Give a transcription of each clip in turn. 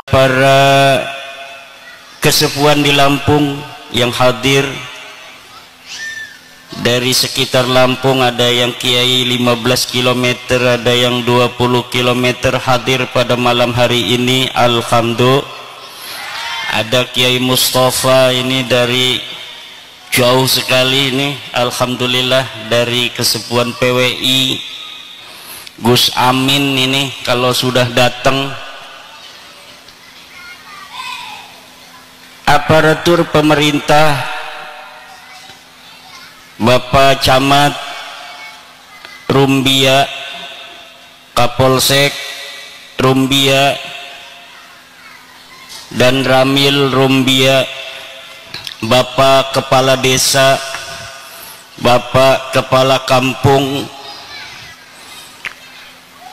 para kesepuhan di Lampung yang hadir. Dari sekitar Lampung ada yang kiai 15 km, ada yang 20 km hadir pada malam hari ini. Alhamdulillah. Ada Kiai Mustafa ini dari jauh sekali ini, alhamdulillah, dari kesepuhan PWI. Gus Amin ini kalau sudah datang. Aparatur pemerintah, Bapak Camat Rumbia, Kapolsek Rumbia dan Ramil Rumbia, Bapak Kepala Desa, Bapak Kepala Kampung,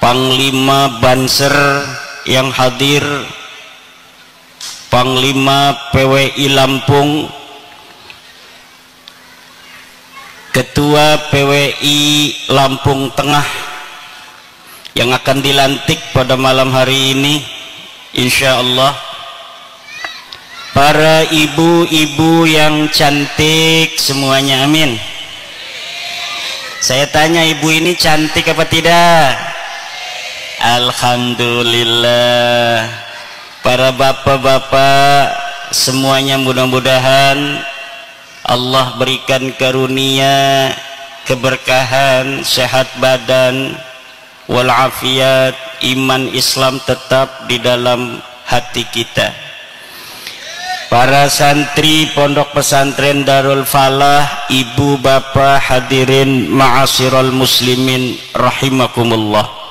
Panglima Banser yang hadir, Panglima PWI Lampung, Ketua PWI Lampung Tengah yang akan dilantik pada malam hari ini insya Allah, para ibu-ibu yang cantik semuanya, amin. Saya tanya, ibu ini cantik apa tidak? Alhamdulillah. Para bapak-bapak semuanya, mudah-mudahan Allah berikan karunia, keberkahan, sehat badan, walafiat, iman Islam tetap di dalam hati kita. Para santri Pondok Pesantren Darul Falah, ibu bapak hadirin ma'asyiral muslimin rahimakumullah.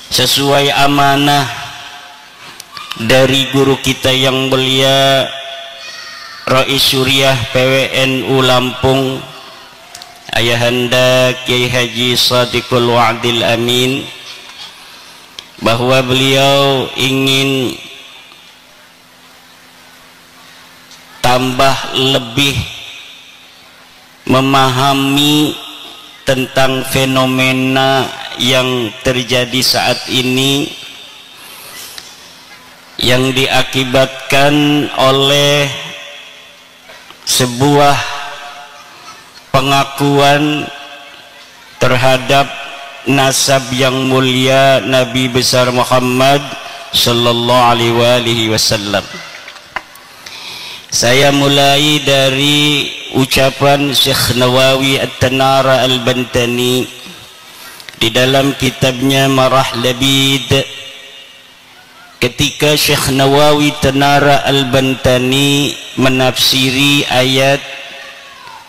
Sesuai amanah dari guru kita yang mulia Rais Syuriah PWNU Lampung, Ayahanda Kiai Haji Shadiqul Wa'dil Amin, bahwa beliau ingin tambah lebih memahami tentang fenomena yang terjadi saat ini, yang diakibatkan oleh sebuah pengakuan terhadap nasab yang mulia Nabi besar Muhammad sallallahu alaihi wasallam. Saya mulai dari ucapan Syekh Nawawi At-Tanara Al-Bantani di dalam kitabnya Marah Labid, ketika Syekh Nawawi Tanara Al-Bantani menafsiri ayat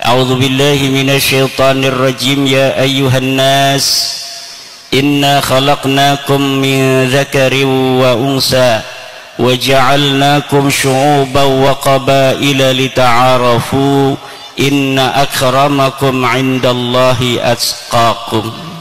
A'udzubillahi minasyaitonir rajim, ya ayyuhan nas inna khalaqnakum min dzakarin wa unsa wa ja'alnakum syu'uban wa qabaila lita'arafu inna akramakum 'indallahi atqakum.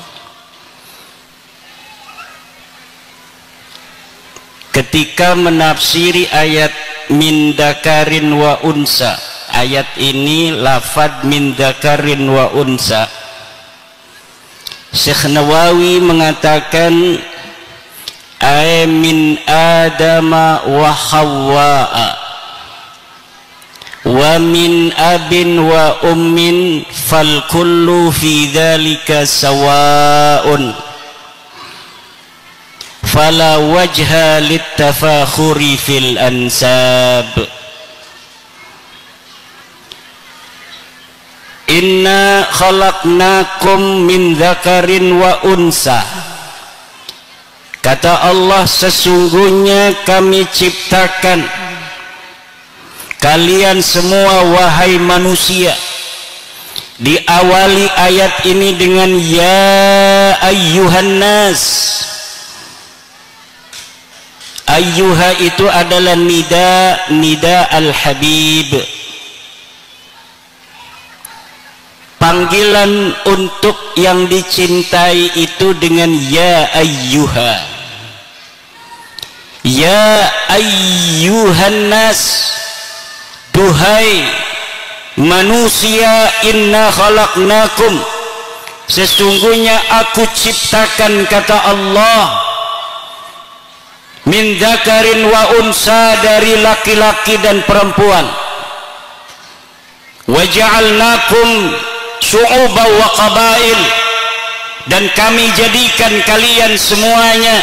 Ketika menafsiri ayat min dzakarin wa unsa, ayat ini lafad min dzakarin wa unsa, Syekh Nawawi mengatakan ay min adama wa hawwa'a wa min abin wa ummin fal kullu fi dzalika sawa'un fala wajha littafakhuri fil ansab. Inna khalaqnakum min dzakarin wa unsa, kata Allah, sesungguhnya kami ciptakan kalian semua wahai manusia. Diawali ayat ini dengan ya ayyuhan nas. Ayyuha itu adalah nida al-habib, panggilan untuk yang dicintai itu dengan ya ayyuha. Ya ayyuhan nas, duhai manusia, inna khalaqnakum, sesungguhnya aku ciptakan, kata Allah, min dzakarin wa unsa, dari laki-laki dan perempuan, wa ja'alnakum syu'uban wa qabail, dan kami jadikan kalian semuanya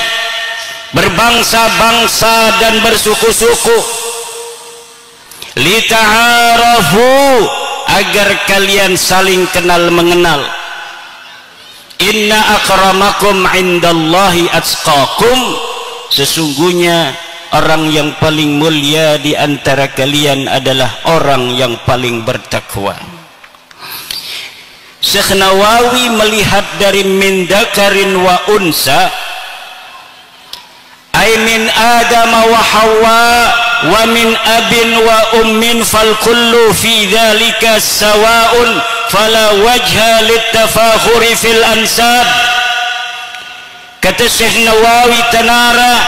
berbangsa-bangsa dan bersuku-suku, lita'arafu, agar kalian saling kenal mengenal. Inna akramakum indallahi atqakum, sesungguhnya orang yang paling mulia di antara kalian adalah orang yang paling bertakwa. Syekh Nawawi melihat dari min dzakarin wa unsa, ay min Adam wa Hawa wa min abin wa ummin, fal kullu fi dzalika sawa'un fala wajha litafakhuri fil ansab. Kata Syekh Nawawi Tanara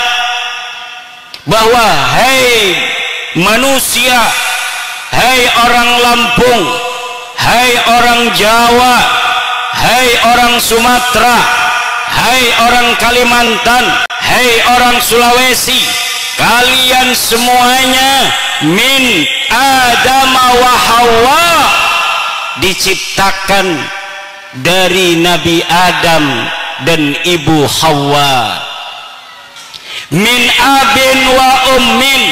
bahwa hai manusia, hai orang Lampung, hai orang Jawa, hai orang Sumatera, hai orang Kalimantan, hai orang Sulawesi, kalian semuanya min Adam wa Hawa, diciptakan dari Nabi Adam dan Ibu Hawa. Min abin wa ummin,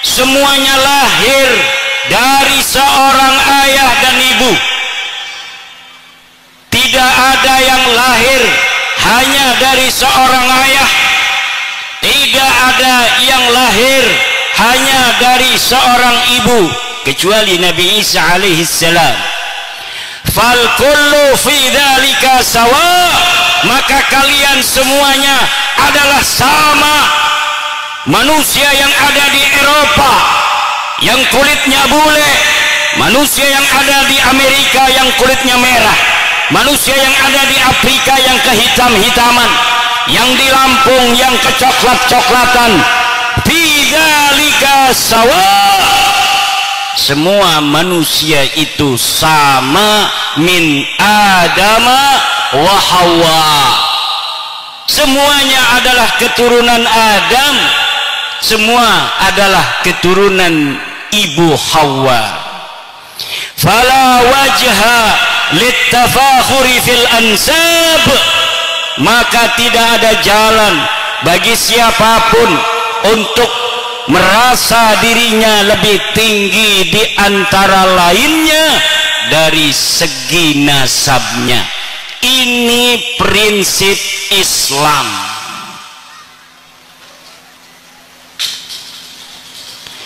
semuanya lahir dari seorang ayah dan ibu. Tidak ada yang lahir hanya dari seorang ayah, tidak ada yang lahir hanya dari seorang ibu, kecuali Nabi Isa alaihissalam. Fal kullu fi dzalika sawa, maka kalian semuanya adalah sama. Manusia yang ada di Eropa yang kulitnya bule, manusia yang ada di Amerika yang kulitnya merah, manusia yang ada di Afrika yang kehitam-hitaman, yang di Lampung yang kecoklat-coklatan, fi dzalika sawa, semua manusia itu sama, min Adama wa Hawa, semuanya adalah keturunan Adam, semua adalah keturunan Ibu Hawa. Fala wajha littafakhuri fil ansab, maka tidak ada jalan bagi siapapun untuk merasa dirinya lebih tinggi di antara lainnya dari segi nasabnya. Ini prinsip Islam.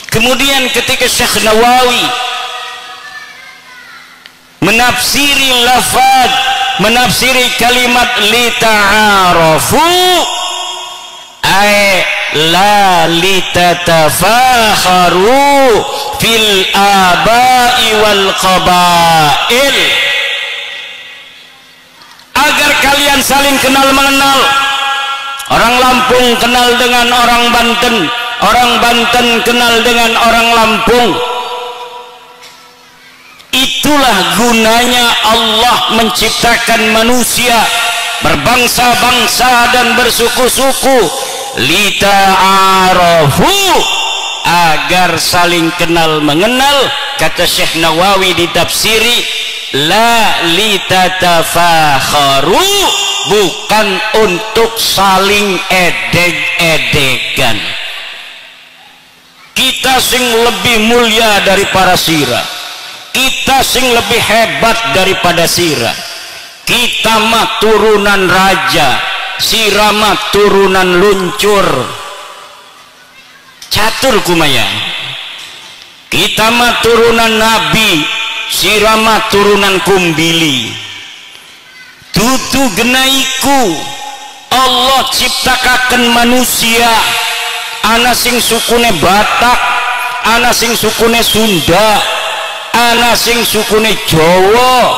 Kemudian ketika Syekh Nawawi menafsiri lafaz, menafsiri kalimat lita'arafu, ay la litatafakharu fil abai wal qabail, agar kalian saling kenal mengenal. Orang Lampung kenal dengan orang Banten, orang Banten kenal dengan orang Lampung. Itulah gunanya Allah menciptakan manusia berbangsa-bangsa dan bersuku-suku, lita'arafu, agar saling kenal mengenal. Kata Syekh Nawawi di tafsiri, la litatafakharu, bukan untuk saling edeg-edegan. Kita sing lebih mulia dari para sirah, kita sing lebih hebat daripada sirah, kita mah turunan raja, sirah mah turunan luncur, catur kumaya. Kita mah turunan nabi, sirah mah turunan kumbili. Tutu genaiku, Allah ciptakaken manusia, ana sing sukune Batak, ana sing sukune Sunda, ana sing sukune Jawa,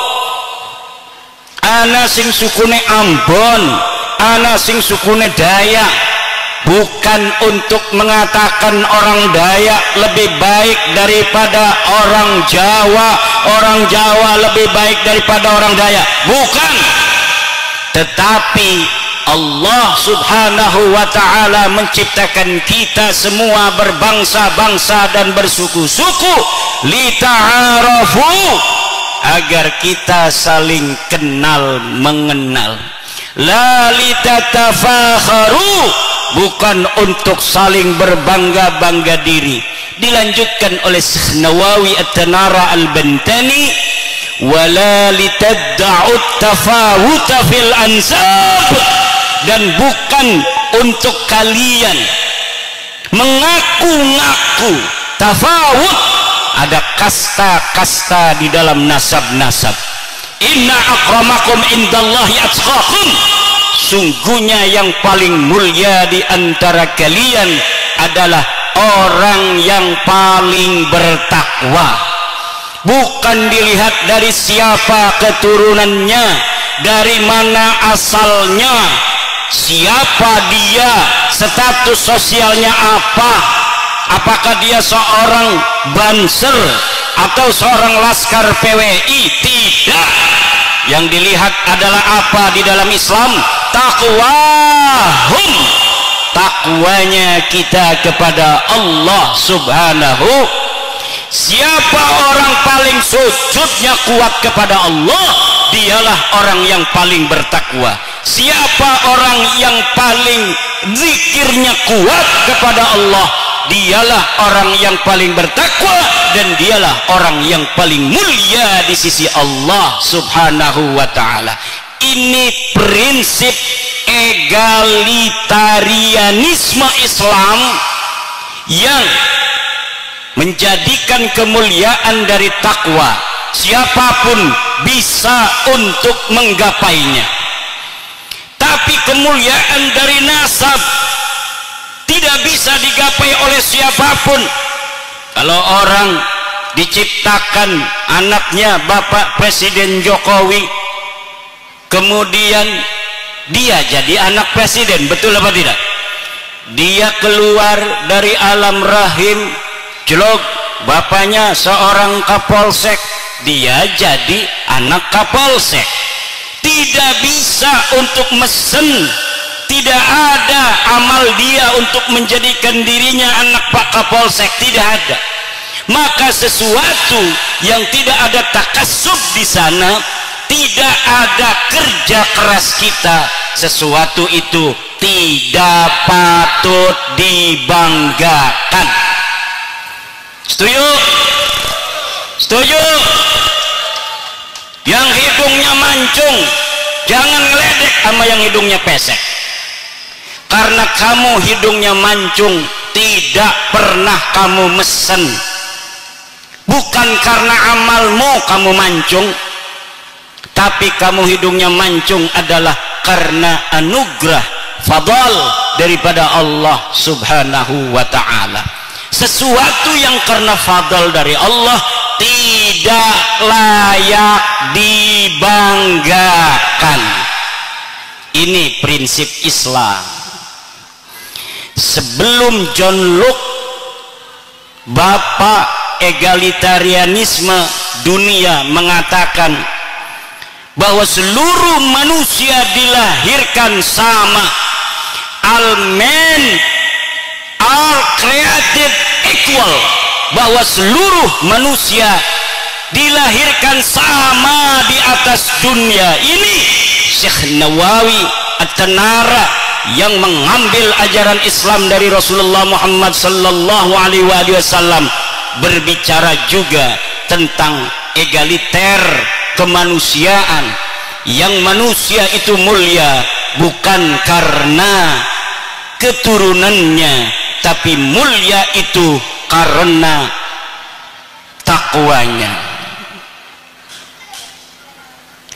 ana sing sukune Ambon, ana sing sukune Dayak. Bukan untuk mengatakan orang Dayak lebih baik daripada orang Jawa, orang Jawa lebih baik daripada orang Dayak, bukan. Tetapi Allah subhanahu wa ta'ala menciptakan kita semua berbangsa-bangsa dan bersuku-suku lita'arafu, agar kita saling kenal mengenal, la litatafakharu, bukan untuk saling berbangga-bangga diri. Dilanjutkan oleh Syekh Nawawi At-Tanara Al-Bantani, wala litadda'ut tafawuta fil ansab, dan bukan untuk kalian mengaku-ngaku tafawut, ada kasta-kasta di dalam nasab-nasab. Inna akramakum indallahi atqakum, sungguhnya yang paling mulia di antara kalian adalah orang yang paling bertakwa. Bukan dilihat dari siapa keturunannya, dari mana asalnya, siapa dia, status sosialnya apa, apakah dia seorang banser atau seorang laskar PWI. Tidak. Yang dilihat adalah apa di dalam Islam? Taqwahum, takwanya kita kepada Allah subhanahu. Siapa orang paling sujudnya kuat kepada Allah, dialah orang yang paling bertakwa. Siapa orang yang paling zikirnya kuat kepada Allah, dialah orang yang paling bertakwa, dan dialah orang yang paling mulia di sisi Allah subhanahu wa ta'ala. Ini prinsip egalitarianisme Islam yang menjadikan kemuliaan dari takwa. Siapapun bisa untuk menggapainya. Tapi kemuliaan dari nasab tidak bisa digapai oleh siapapun. Kalau orang diciptakan anaknya Bapak Presiden Jokowi, kemudian dia jadi anak presiden, betul apa tidak? Dia keluar dari alam rahim, jelog, bapaknya seorang kapolsek, dia jadi anak kapolsek. Tidak bisa untuk mesen, tidak ada amal dia untuk menjadikan dirinya anak Pak Kapolsek, tidak ada. Maka sesuatu yang tidak ada takasub di sana, tidak ada kerja keras kita, sesuatu itu tidak patut dibanggakan. Setuju? Setuju? Yang hidungnya mancung jangan ngeledek sama yang hidungnya pesek. Karena kamu hidungnya mancung, tidak pernah kamu mesen. Bukan karena amalmu kamu mancung, tapi kamu hidungnya mancung adalah karena anugerah fadl daripada Allah subhanahu wa ta'ala. Sesuatu yang karena fadl dari Allah tidak layak dibanggakan. Ini prinsip Islam. Sebelum John Locke, bapak egalitarianisme dunia, mengatakan bahwa seluruh manusia dilahirkan sama. All men are created equal, bahwa seluruh manusia dilahirkan sama di atas dunia ini. Syekh Nawawi At-Tanara yang mengambil ajaran Islam dari Rasulullah Muhammad sallallahu alaihi wasallam berbicara juga tentang egaliter kemanusiaan, yang manusia itu mulia bukan karena keturunannya, tapi mulia itu karena takwanya.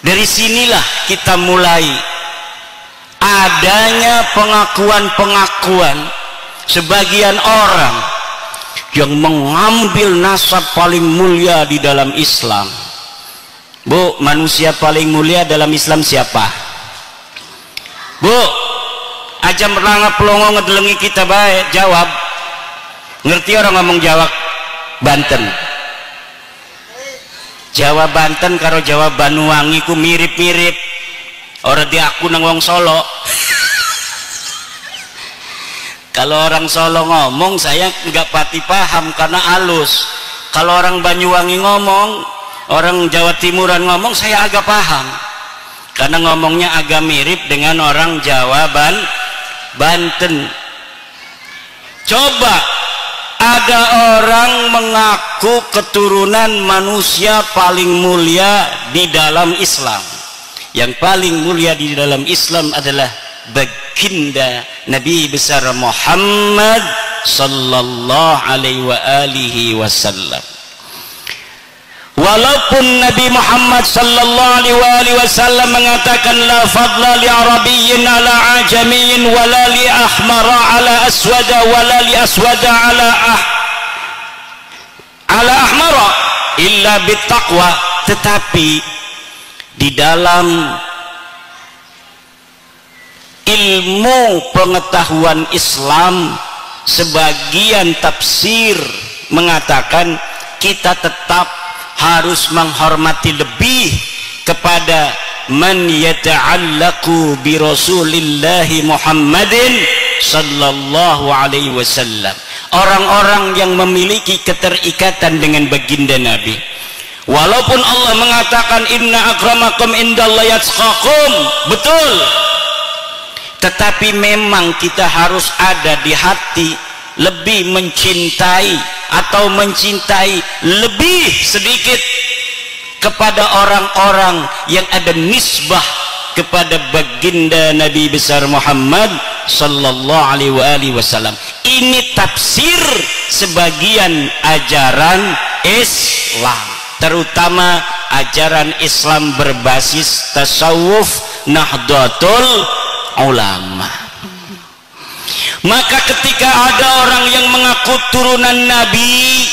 Dari sinilah kita mulai adanya pengakuan-pengakuan sebagian orang yang mengambil nasab paling mulia di dalam Islam. Bu, manusia paling mulia dalam Islam siapa? Bu, aja melangap pelongo ngedelengi kita baik, jawab. Ngerti orang ngomong Jawa Banten? Jawa Banten karo Jawa Banyuwangi ku mirip-mirip. Orang di aku nang wong Solo. Kalau orang Solo ngomong saya nggak pati paham karena halus. Kalau orang Banyuwangi ngomong, orang Jawa Timuran ngomong, saya agak paham karena ngomongnya agak mirip dengan orang Jawa Banten. Coba ada orang mengaku keturunan manusia paling mulia di dalam Islam. Yang paling mulia di dalam Islam adalah baginda Nabi besar Muhammad sallallahu alaihi wasallam. Walaupun Nabi Muhammad sallallahu alaihi wasallam mengatakan la fadla li arabiyyin ala ajamiyyin wala li ahmara ala aswada wala li aswada ala ahmara illa bittaqwa, tetapi di dalam ilmu pengetahuan Islam sebagian tafsir mengatakan kita tetap harus menghormati lebih kepada man yata'allaku bi Rasulillahi Muhammadin sallallahu alaihi wasallam, orang-orang yang memiliki keterikatan dengan baginda Nabi. Walaupun Allah mengatakan inna akramakum indallahi atqakum, betul, tetapi memang kita harus ada di hati lebih mencintai atau mencintai lebih sedikit kepada orang-orang yang ada nisbah kepada baginda Nabi besar Muhammad sallallahu alaihi wasallam. Ini tafsir sebagian ajaran Islam, terutama ajaran Islam berbasis tasawuf Nahdlatul Ulama. Maka ketika ada orang yang mengaku turunan Nabi,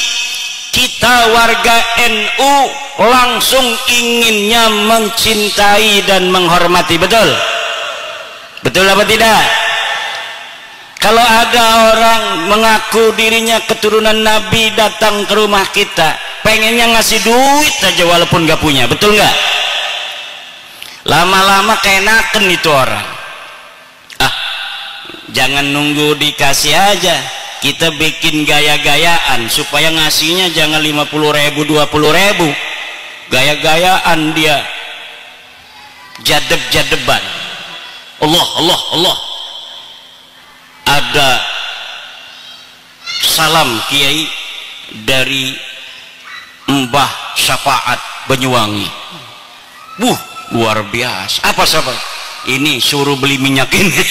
kita warga NU langsung inginnya mencintai dan menghormati. Betul? Betul apa tidak? Kalau ada orang mengaku dirinya keturunan Nabi datang ke rumah kita, pengennya ngasih duit aja walaupun gak punya. Betul nggak? Lama-lama keenaken itu orang. Jangan nunggu dikasih aja, kita bikin gaya-gayaan supaya ngasihnya jangan 50.000 20.000. Gaya-gayaan dia, jadeb-jadeban. Allah. Ada salam kiai dari Mbah Syafaat Banyuwangi. Luar biasa. Apa sahabat? Ini suruh beli minyak ini.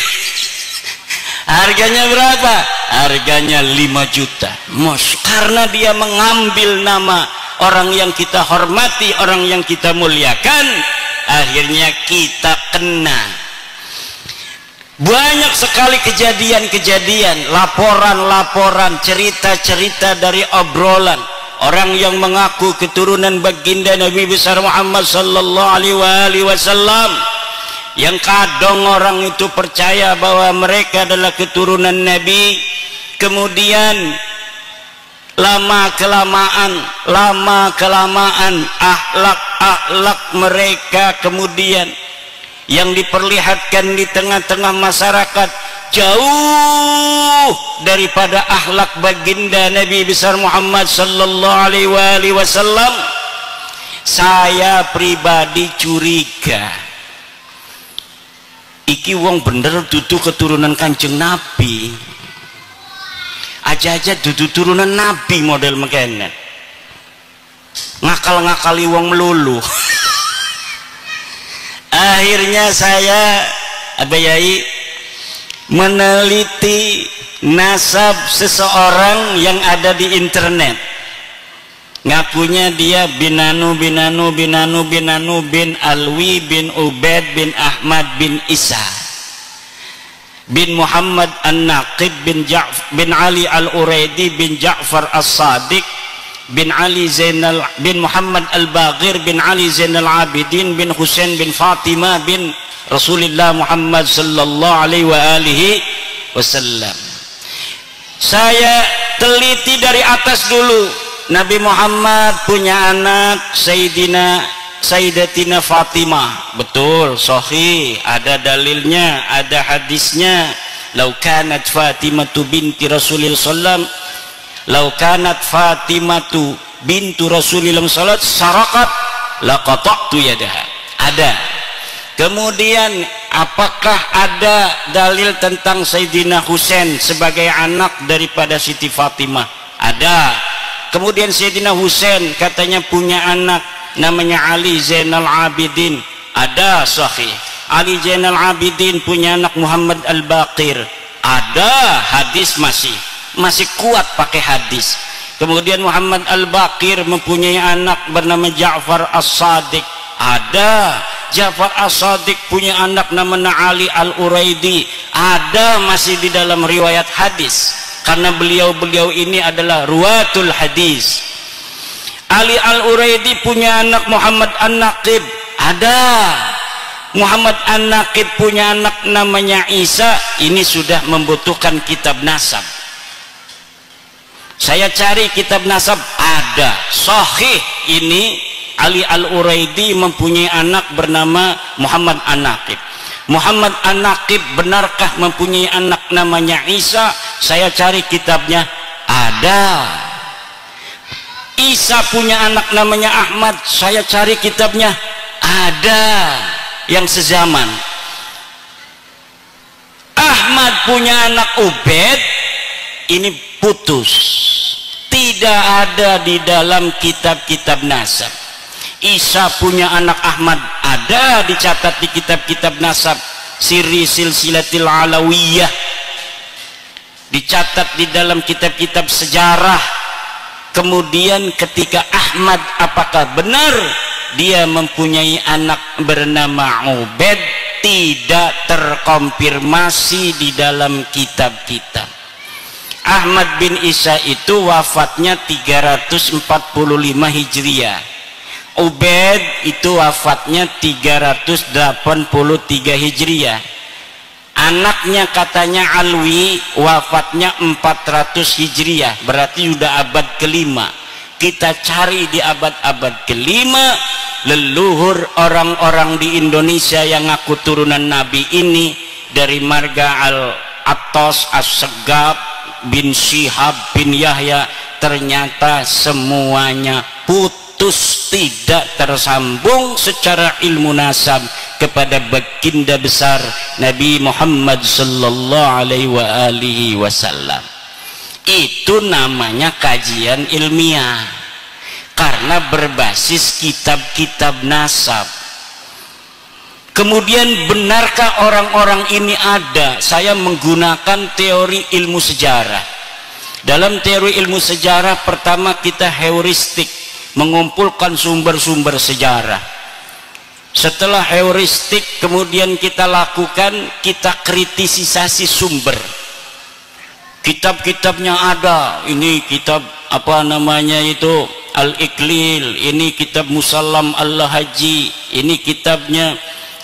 Harganya berapa? Harganya 5 juta. Karena dia mengambil nama orang yang kita hormati, orang yang kita muliakan, akhirnya kita kena. Banyak sekali kejadian-kejadian, laporan-laporan, cerita-cerita dari obrolan orang yang mengaku keturunan baginda Nabi besar Muhammad sallallahu alaihi wasallam, yang kadang orang itu percaya bahwa mereka adalah keturunan Nabi, kemudian lama kelamaan akhlak mereka kemudian yang diperlihatkan di tengah-tengah masyarakat jauh daripada akhlak baginda Nabi besar Muhammad sallallahu alaihi wasallam. Saya pribadi curiga, iki wong bener dudu keturunan Kanjeng Nabi, aja dudu turunan Nabi model mekene, ngakal-ngakali wong melulu. Akhirnya saya abayai meneliti nasab seseorang yang ada di internet. Ngakunya dia bin Alwi bin Ubaid bin Ahmad bin Isa bin Muhammad An-Naqib bin Ali Al-Uraidi bin Ja'far As-Sadiq bin Ali Zainal bin Muhammad Al-Baghir bin Ali Zainal Abidin bin Husain bin Fatimah bin Rasulullah Muhammad sallallahu alaihi wasallam. Saya teliti dari atas dulu Nabi Muhammad punya anak Sayyidatina Fatimah. Betul, sahih, ada dalilnya, ada hadisnya. Lau kanat Fatimatu binti Rasulillah sallam, lau kanat Fatimatu bintu Rasulillah sallallahu sarakat laqata'tu yadaha. Ada. Kemudian apakah ada dalil tentang Sayyidina Husain sebagai anak daripada Siti Fatimah? Ada. Kemudian Sayyidina Husain katanya punya anak namanya Ali Zainal Abidin. Ada, sahih. Ali Zainal Abidin punya anak Muhammad Al-Baqir. Ada, hadis masih kuat pakai hadis. Kemudian Muhammad Al-Baqir mempunyai anak bernama Ja'far As-Sadiq. Ada. Ja'far As-Sadiq punya anak namanya Ali Al-Uraidi. Ada, masih di dalam riwayat hadis, karena beliau ini adalah ruwatul hadis. Ali Al-Uraidi punya anak Muhammad An-Naqib. Ada. Muhammad An-Naqib punya anak namanya Isa. Ini sudah membutuhkan kitab nasab. Saya cari kitab nasab, ada, sahih. Ini Ali Al-Uraidi mempunyai anak bernama Muhammad An-Naqib. Muhammad An-Naqib benarkah mempunyai anak namanya Isa? Saya cari kitabnya, ada. Isa punya anak namanya Ahmad. Saya cari kitabnya, ada. Yang sezaman. Ahmad punya anak Ubed. Ini putus, tidak ada di dalam kitab-kitab nasab. Isa punya anak Ahmad, ada dicatat di kitab-kitab nasab. Siri Silsilatil Alawiyah, dicatat di dalam kitab-kitab sejarah. Kemudian ketika Ahmad, apakah benar dia mempunyai anak bernama Ubed? Tidak terkonfirmasi di dalam kitab-kitab. Ahmad bin Isa itu wafatnya 345 Hijriah. Ubed itu wafatnya 383 Hijriah. Anaknya katanya Alwi wafatnya 400 Hijriah, berarti sudah abad kelima. Kita cari di abad-abad kelima, leluhur orang-orang di Indonesia yang ngaku turunan Nabi ini, dari marga Al-Attas, As-Segaf bin Syihab bin Yahya, ternyata semuanya putus, tidak tersambung secara ilmu nasab kepada baginda besar Nabi Muhammad sallallahu alaihi wasallam. Itu namanya kajian ilmiah, karena berbasis kitab-kitab nasab. Kemudian benarkah orang-orang ini ada? Saya menggunakan teori ilmu sejarah. Dalam teori ilmu sejarah, pertama kita heuristik, mengumpulkan sumber-sumber sejarah. Setelah heuristik, kemudian kita lakukan, kita kritisisasi sumber. Kitab-kitabnya ada. Ini kitab apa namanya itu, Al-Iqlil, ini kitab Musallam Al-Haji, ini kitabnya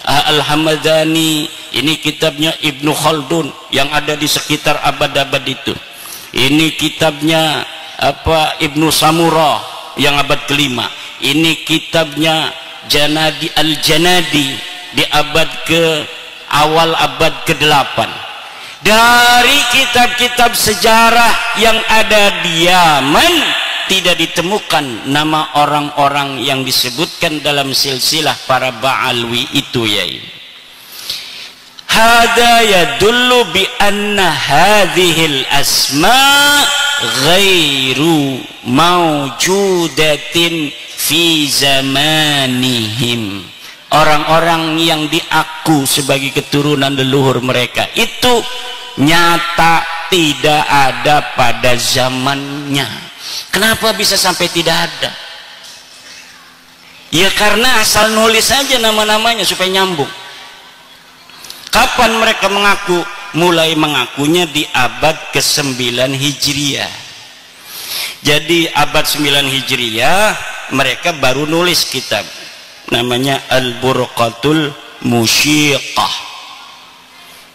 Al-Hamadani, ini kitabnya Ibnu Khaldun yang ada di sekitar abad-abad itu. Ini kitabnya apa, Ibnu Samurah yang abad kelima. Ini kitabnya Janadi Al-Janadi di abad ke awal abad ke-8. Dari kitab-kitab sejarah yang ada di Yaman tidak ditemukan nama orang-orang yang disebutkan dalam silsilah para Ba'alwi itu, yai. Hada yadullu bi anna hadhil asma ghairu mawjudatin fi zamanihim. Orang-orang yang diaku sebagai keturunan leluhur mereka itu nyata tidak ada pada zamannya. Kenapa bisa sampai tidak ada? Ya karena asal nulis saja nama-namanya supaya nyambung. Kapan mereka mengaku? Mulai mengakunya di abad ke-9 Hijriah. Jadi abad 9 Hijriah mereka baru nulis kitab, namanya Al-Burqatul Musyiqah.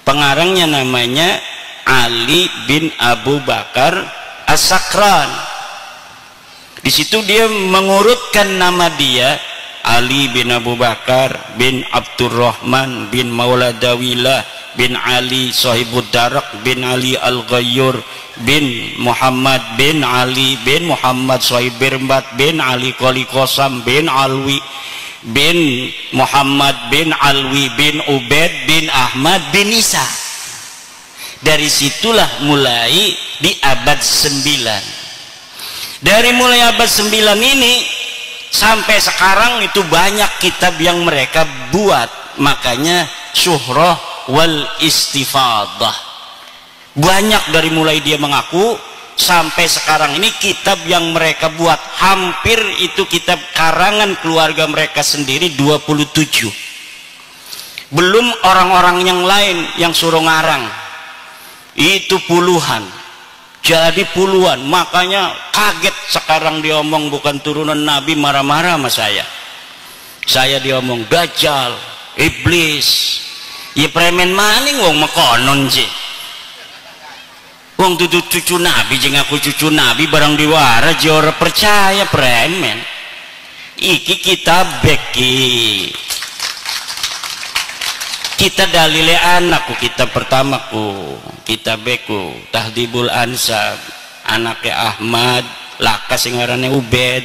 Pengarangnya namanya Ali bin Abu Bakar As-Sakran. Di situ dia mengurutkan nama dia Ali bin Abu Bakar bin Abdurrahman bin Mauladawilah bin Ali Sahibud Darak bin Ali Al-Ghayyur bin Muhammad bin Ali bin Muhammad Sahib Birbat bin Ali Qali Qasam bin Alwi bin Muhammad bin Alwi bin Ubaid bin Ahmad bin Isa. Dari situlah mulai di abad 9. Dari mulai abad 9 ini sampai sekarang itu banyak kitab yang mereka buat. Makanya Syuhrah wal Istifadah. Banyak dari mulai dia mengaku sampai sekarang ini kitab yang mereka buat. Hampir itu kitab karangan keluarga mereka sendiri 27. Belum orang-orang yang lain yang suruh ngarang. Itu puluhan. Jadi puluhan. Makanya kaget sekarang dia omong bukan turunan Nabi, marah-marah sama saya diomong dajjal, iblis. Ya premen maning wong mekonon sih. Wong tutu cucu Nabi jeung aku cucu Nabi barang diwara jora percaya premen. Iki kitab beki. Kita dalile anakku, kitab pertamaku, kitab beku Tahdibul Ansab, anaknya Ahmad, laka sing arannya Ubed.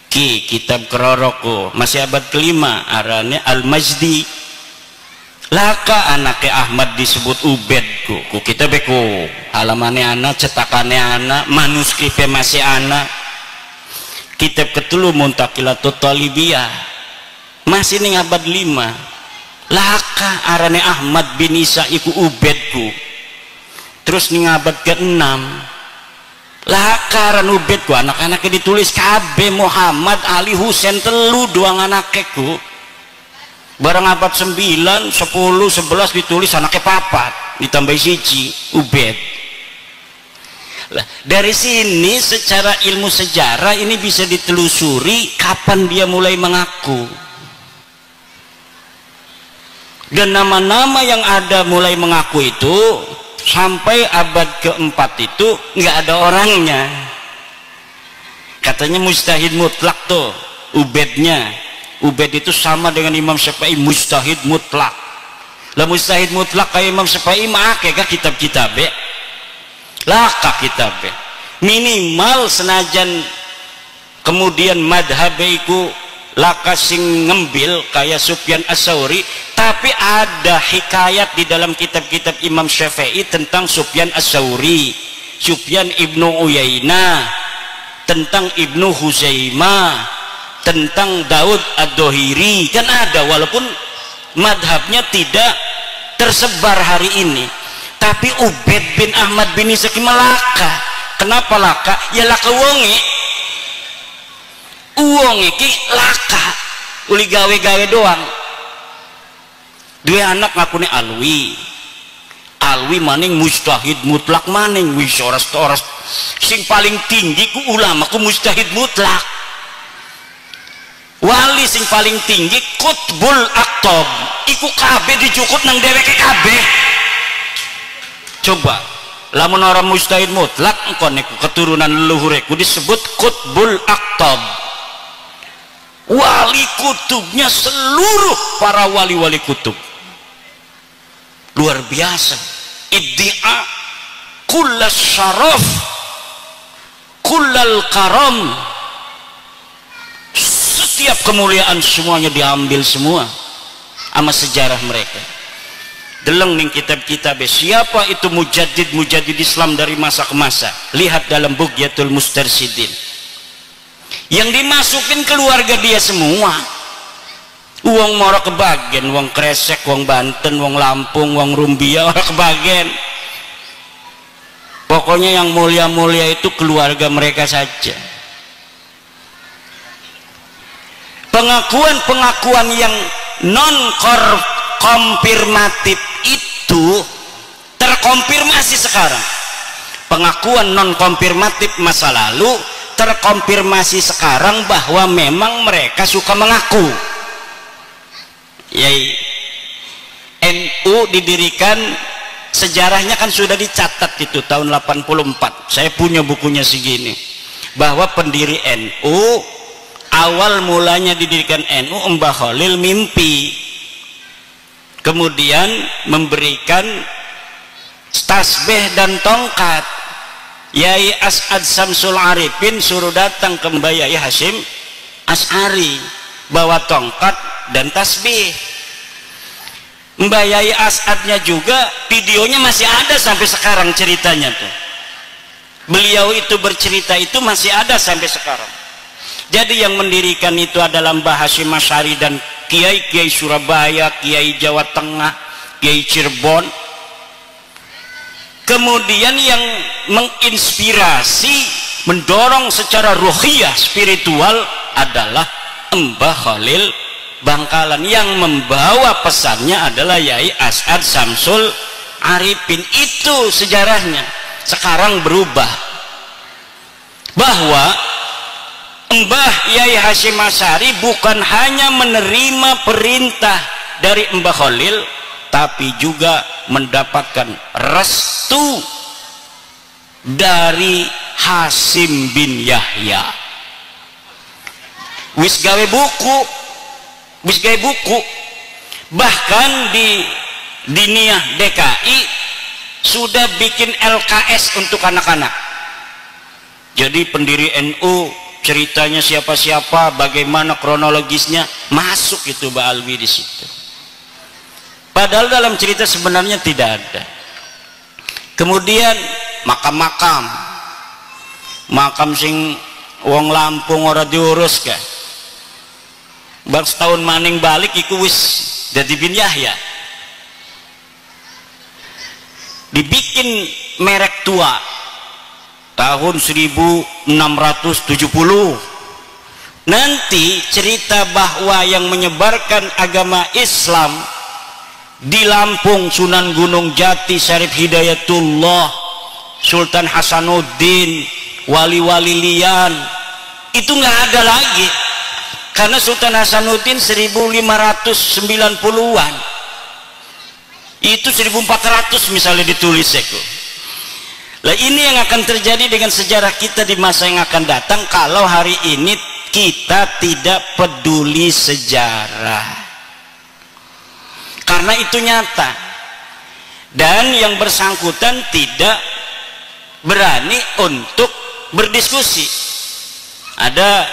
Ki kitab keroroko masih abad kelima, arannya Al-Majdi. Laka anaknya Ahmad disebut Ubedku, ku kitab beku halamannya anak, cetakannya anak, manuskripnya masih anak. Kitab ketelu Muntaqilatut Talibiyah masih ning abad 5. Laka arane Ahmad bin Isa iku Ubedku. Terus ning abad ke-6 laka aran Ubedku, anak-anaknya ditulis KB Muhammad Ali Husain telu doang anakku. Barang abad 9, 10, 11 ditulis anaknya papat ditambah siji Ubed. Lah, dari sini secara ilmu sejarah ini bisa ditelusuri kapan dia mulai mengaku. Dan nama-nama yang ada mulai mengaku itu sampai abad keempat itu nggak ada orangnya. Katanya mujtahid mutlak tuh Ubednya. Ubed itu sama dengan Imam Syafi'i, mujtahid mutlak. Lah mujtahid mutlak kayak Imam Syafi'i make kah kitab-kitabnya? Laka kitabnya. Minimal senajan kemudian madhabiku laka sing ngembil kayak Sufyan As-Tsauri, tapi ada hikayat di dalam kitab-kitab Imam Syafi'i tentang Sufyan As-Tsauri, Sufyan Ibnu Uyainah, tentang Ibnu Huzaimah, tentang Daud Ad-Dohiri, kan ada, walaupun madhabnya tidak tersebar hari ini. Tapi Ubed bin Ahmad bin Isa melaka. Kenapa laka? Ya laka uang iki laka uli gawe-gawe doang. Dua anak ngakune Alwi maning mujtahid mutlak maning wis oras sing paling tinggi ku ulama ku mujtahid mutlak. Wali sing paling tinggi Qutbul Aqtab iku kabeh dicukut nang dheweke kabeh. Coba lamun orang mujtahid mutlak engko niku keturunan leluhureku disebut Qutbul Aqtab. Wali kutubnya seluruh para wali-wali kutub luar biasa. Iddia kullas syaraf kullal karam, setiap kemuliaan semuanya diambil semua sama sejarah mereka. Deleng ning kitab-kitab siapa itu mujaddid Islam dari masa ke masa. Lihat dalam Bughyatul Mustarsyidin yang dimasukin keluarga dia semua. Uang mora kebagian, uang Kresek, uang Banten, uang Lampung, uang Rumbia orang kebagian. Pokoknya yang mulia-mulia itu keluarga mereka saja. Pengakuan-pengakuan yang non konfirmatif itu terkonfirmasi sekarang. Pengakuan non konfirmatif masa lalu terkonfirmasi sekarang bahwa memang mereka suka mengaku. Yai NU didirikan, sejarahnya kan sudah dicatat itu tahun 84. Saya punya bukunya segini. bahwa pendiri NU awal mulanya didirikan NU Mbah Khalil mimpi, kemudian memberikan tasbih dan tongkat. Yai As'ad Samsul Arifin suruh datang ke Mbah Yai Hashim As'ari bawa tongkat dan tasbih. Mbah Yai As'adnya juga videonya masih ada sampai sekarang ceritanya tuh. Beliau itu bercerita itu masih ada sampai sekarang. Jadi yang mendirikan itu adalah Mbah Hashim Asy'ari dan kiai-kiai Surabaya, kiai Jawa Tengah, kiai Cirebon. Kemudian yang menginspirasi, mendorong secara ruhiyah spiritual adalah Mbah Khalil Bangkalan. Yang membawa pesannya adalah Yai As'ad Samsul Arifin. Itu sejarahnya. Sekarang berubah, bahwa Mbah Yai Hashim Asy'ari bukan hanya menerima perintah dari Mbah Khalil, tapi juga mendapatkan restu dari Hasim bin Yahya. Wis gawe buku, bahkan di Diniyah DKI sudah bikin LKS untuk anak-anak. Jadi pendiri NU ceritanya siapa-siapa, bagaimana kronologisnya, masuk itu Mbak Alwi di situ. Padahal dalam cerita sebenarnya tidak ada. Kemudian makam sing wong Lampung ora diurus ka. Bang setahun maning balik iku wis dadi bin Yahya. Dibikin merek tua tahun 1670. Nanti cerita bahwa yang menyebarkan agama Islam di Lampung, Sunan Gunung Jati, Syarif Hidayatullah, Sultan Hasanuddin, wali-wali lian, itu nggak ada lagi, karena Sultan Hasanuddin 1590-an, itu 1400 misalnya ditulis itu. Lah ini yang akan terjadi dengan sejarah kita di masa yang akan datang kalau hari ini kita tidak peduli sejarah, karena itu nyata. Dan yang bersangkutan tidak berani untuk berdiskusi. Ada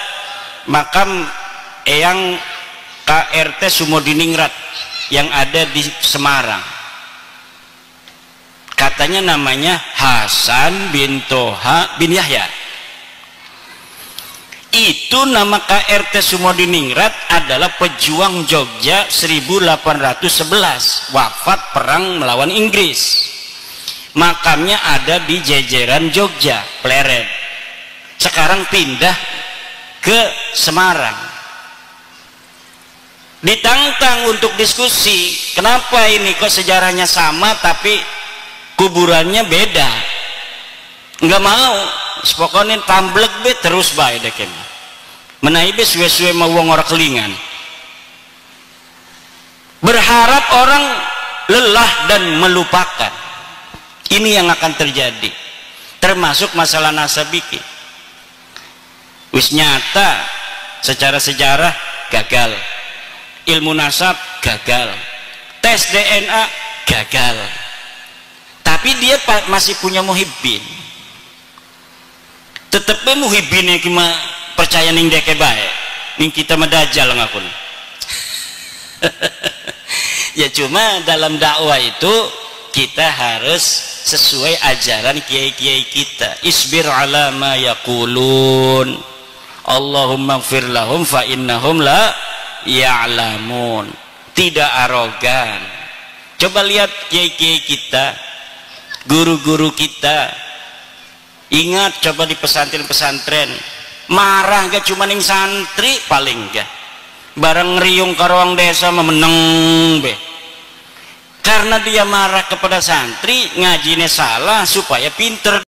makam Eyang KRT Sumodiningrat yang ada di Semarang, katanya namanya Hasan bin Toha bin Yahya. Itu nama KRT Sumodiningrat adalah pejuang Jogja 1811, wafat perang melawan Inggris. Makamnya ada di Jejeran Jogja, Pleret. Sekarang pindah ke Semarang. Ditantang untuk diskusi, kenapa ini kok sejarahnya sama tapi kuburannya beda? Enggak mau, pokoknya tamblek be terus bae dek. Menai be suwe-suwe mau wong ora kelingan. Berharap orang lelah dan melupakan. Ini yang akan terjadi, termasuk masalah nasabiki. Wis nyata secara sejarah gagal, ilmu nasab gagal, tes DNA gagal, tapi dia masih punya muhibbin. Tetepnya muhibbinnya cuma percaya ning deke bae, ning kita medajal ngakun. Ya cuma dalam dakwah itu kita harus sesuai ajaran kiai-kiai kita. Isbir ala ma yaqulun, Allahumma ighfir lahum fa innahum la ya'lamun. Tidak arogan. Coba lihat kiai-kiai kita, guru-guru kita. Ingat, coba di pesantren-pesantren marah gak cuma ning santri, paling gak bareng ngeriung karawang desa memeneng be, karena dia marah kepada santri, ngajinya salah supaya pinter.